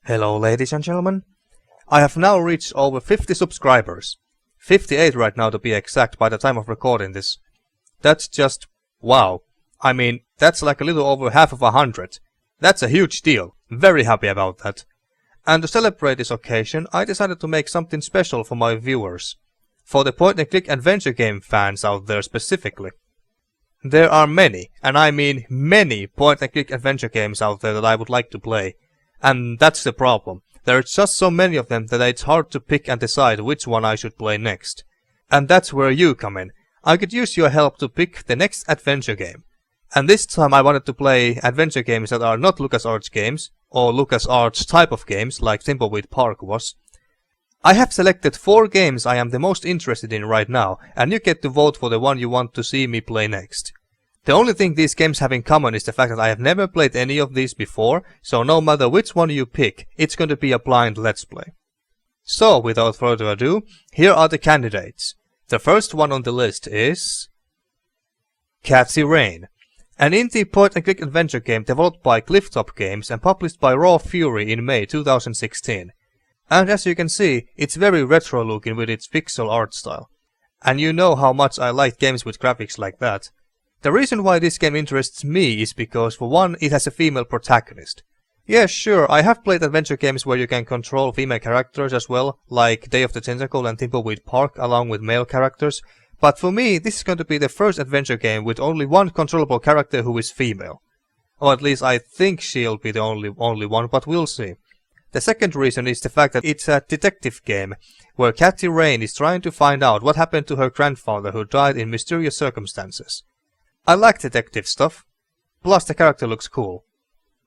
Hello ladies and gentlemen. I have now reached over 50 subscribers. 58 right now to be exact by the time of recording this. That's just wow. I mean, that's like a little over half of 100. That's a huge deal. Very happy about that. And to celebrate this occasion, I decided to make something special for my viewers. For the point-and-click adventure game fans out there specifically. There are many, and I mean many point-and-click adventure games out there that I would like to play. And that's the problem. There are just so many of them that it's hard to pick and decide which one I should play next. And that's where you come in. I could use your help to pick the next adventure game. And this time I wanted to play adventure games that are not LucasArts games, or LucasArts type of games like Thimbleweed Park was. I have selected 4 games I am the most interested in right now, and you get to vote for the one you want to see me play next. The only thing these games have in common is the fact that I have never played any of these before, so no matter which one you pick, it's going to be a blind let's play. So, without further ado, here are the candidates. The first one on the list is Cathy Rain, an indie point-and-click adventure game developed by Clifftop Games and published by Raw Fury in May 2016. And as you can see, it's very retro looking with its pixel art style. And you know how much I like games with graphics like that. The reason why this game interests me is because, for one, it has a female protagonist. Yes, sure, I have played adventure games where you can control female characters as well, like Day of the Tentacle and Thimbleweed Park along with male characters, but for me this is going to be the first adventure game with only one controllable character who is female. Or at least I think she'll be the only one, but we'll see. The second reason is the fact that it's a detective game, where Cathy Rain is trying to find out what happened to her grandfather who died in mysterious circumstances. I like detective stuff, plus the character looks cool.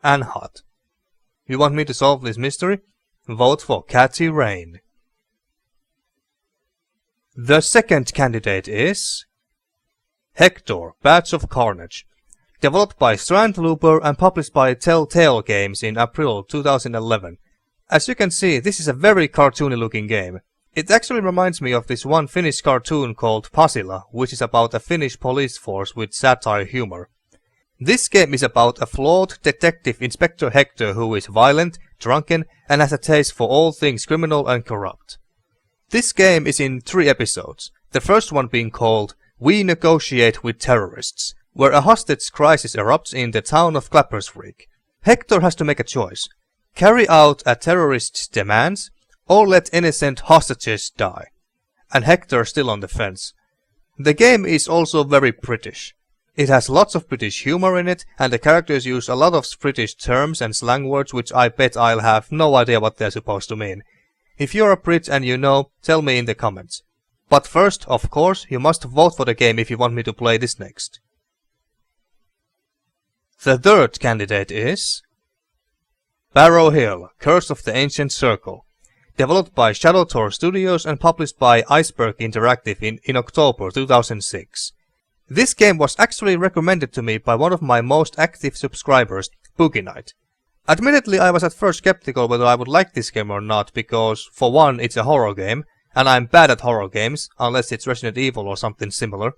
And hot. You want me to solve this mystery? Vote for Cathy Rain. The second candidate is Hector, Badge of Carnage. Developed by Strand Looper and published by Telltale Games in April 2011. As you can see, this is a very cartoony looking game. It actually reminds me of this one Finnish cartoon called Pasila, which is about a Finnish police force with satire humor. This game is about a flawed detective Inspector Hector who is violent, drunken, and has a taste for all things criminal and corrupt. This game is in 3 episodes, the first one being called We Negotiate with Terrorists, where a hostage crisis erupts in the town of Clappersreek. Hector has to make a choice: carry out a terrorist's demands, or let innocent hostages die. And Hector still on the fence. The game is also very British. It has lots of British humor in it, and the characters use a lot of British terms and slang words which I bet I'll have no idea what they're supposed to mean. If you're a Brit and you know, tell me in the comments. But first, of course, you must vote for the game if you want me to play this next. The third candidate is Barrow Hill, Curse of the Ancient Circle. Developed by Shadowtor Studios and published by Iceberg Interactive in October 2006. This game was actually recommended to me by one of my most active subscribers, Boogie Knight. Admittedly, I was at first skeptical whether I would like this game or not, because for one, it's a horror game, and I'm bad at horror games, unless it's Resident Evil or something similar.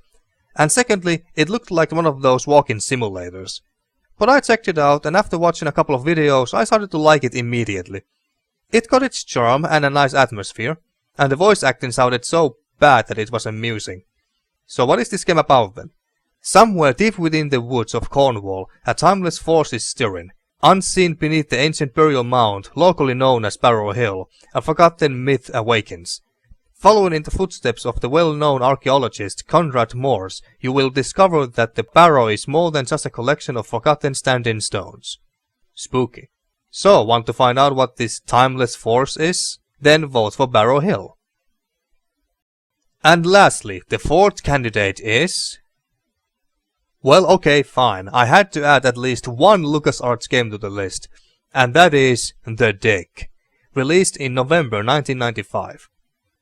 And secondly, it looked like one of those walk-in simulators. But I checked it out, and after watching a couple of videos, I started to like it immediately. It got its charm and a nice atmosphere, and the voice acting sounded so bad that it was amusing. So what is this game about then? Somewhere deep within the woods of Cornwall, a timeless force is stirring. Unseen beneath the ancient burial mound, locally known as Barrow Hill, a forgotten myth awakens. Following in the footsteps of the well-known archaeologist Conrad Morse, you will discover that the Barrow is more than just a collection of forgotten standing stones. Spooky. So, want to find out what this timeless force is? Then vote for Barrow Hill. And lastly, the fourth candidate is... Well, okay, fine. I had to add at least one LucasArts game to the list. And that is The Dig, released in November 1995.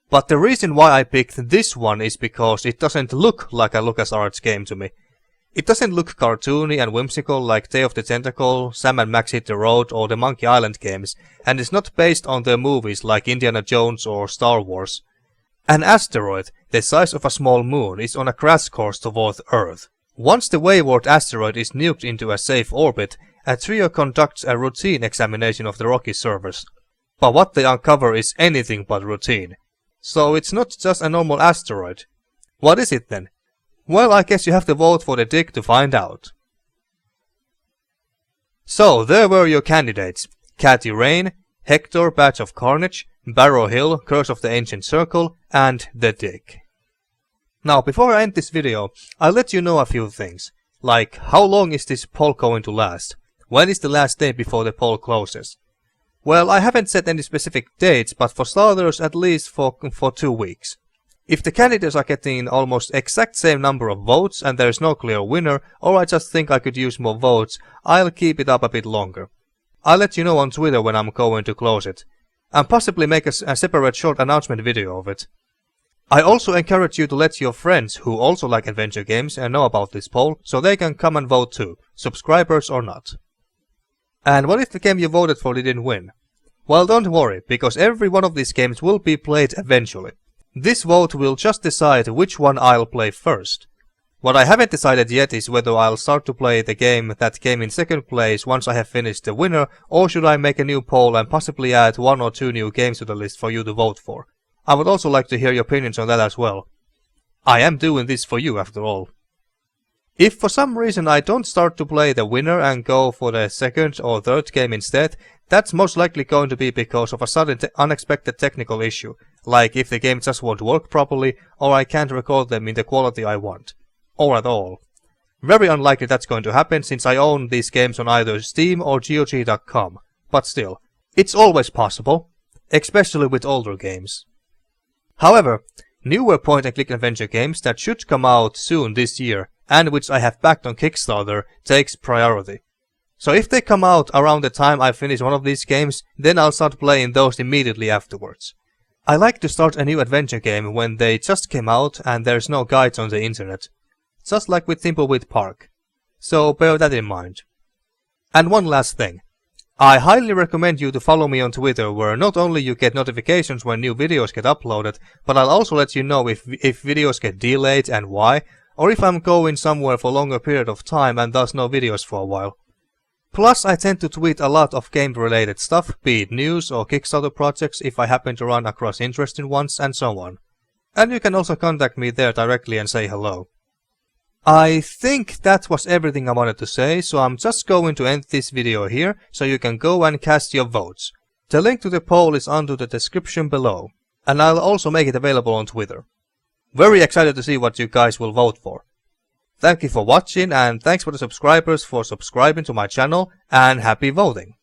But the reason why I picked this one is because it doesn't look like a LucasArts game to me. It doesn't look cartoony and whimsical like Day of the Tentacle, Sam and Max Hit the Road or the Monkey Island games, and is not based on their movies like Indiana Jones or Star Wars. An asteroid, the size of a small moon, is on a crash course toward Earth. Once the wayward asteroid is nuked into a safe orbit, a trio conducts a routine examination of the rocky surface. But what they uncover is anything but routine. So it's not just a normal asteroid. What is it then? Well, I guess you have to vote for the dig to find out. So there were your candidates: Catty Rain, Hector, Badge of Carnage, Barrow Hill, Curse of the Ancient Circle, and The Dig. Now, before I end this video, I'll let you know a few things. Like, how long is this poll going to last? When is the last day before the poll closes? Well, I haven't set any specific dates, but for starters, at least for 2 weeks. If the candidates are getting almost exact same number of votes and there is no clear winner, or I just think I could use more votes, I'll keep it up a bit longer. I'll let you know on Twitter when I'm going to close it, and possibly make a separate short announcement video of it. I also encourage you to let your friends who also like adventure games know about this poll, so they can come and vote too, subscribers or not. And what if the game you voted for didn't win? Well, don't worry, because every one of these games will be played eventually. This vote will just decide which one I'll play first. What I haven't decided yet is whether I'll start to play the game that came in second place once I have finished the winner, or should I make a new poll and possibly add 1 or 2 new games to the list for you to vote for. I would also like to hear your opinions on that as well. I am doing this for you after all. If for some reason I don't start to play the winner and go for the second or third game instead, that's most likely going to be because of a sudden unexpected technical issue, like if the game just won't work properly or I can't record them in the quality I want. Or at all. Very unlikely that's going to happen since I own these games on either Steam or GOG.com, but still, it's always possible, especially with older games. However, newer point-and-click adventure games that should come out soon this year, and which I have backed on Kickstarter, takes priority. So if they come out around the time I finish one of these games, then I'll start playing those immediately afterwards. I like to start a new adventure game when they just came out and there's no guides on the internet. Just like with Thimbleweed Park. So bear that in mind. And one last thing. I highly recommend you to follow me on Twitter, where not only you get notifications when new videos get uploaded, but I'll also let you know if videos get delayed and why, or if I'm going somewhere for a longer period of time and thus no videos for a while. Plus, I tend to tweet a lot of game-related stuff, be it news or Kickstarter projects if I happen to run across interesting ones, and so on. And you can also contact me there directly and say hello. I think that was everything I wanted to say, so I'm just going to end this video here, so you can go and cast your votes. The link to the poll is under the description below, and I'll also make it available on Twitter. Very excited to see what you guys will vote for. Thank you for watching, and thanks for the subscribers for subscribing to my channel, and happy voting!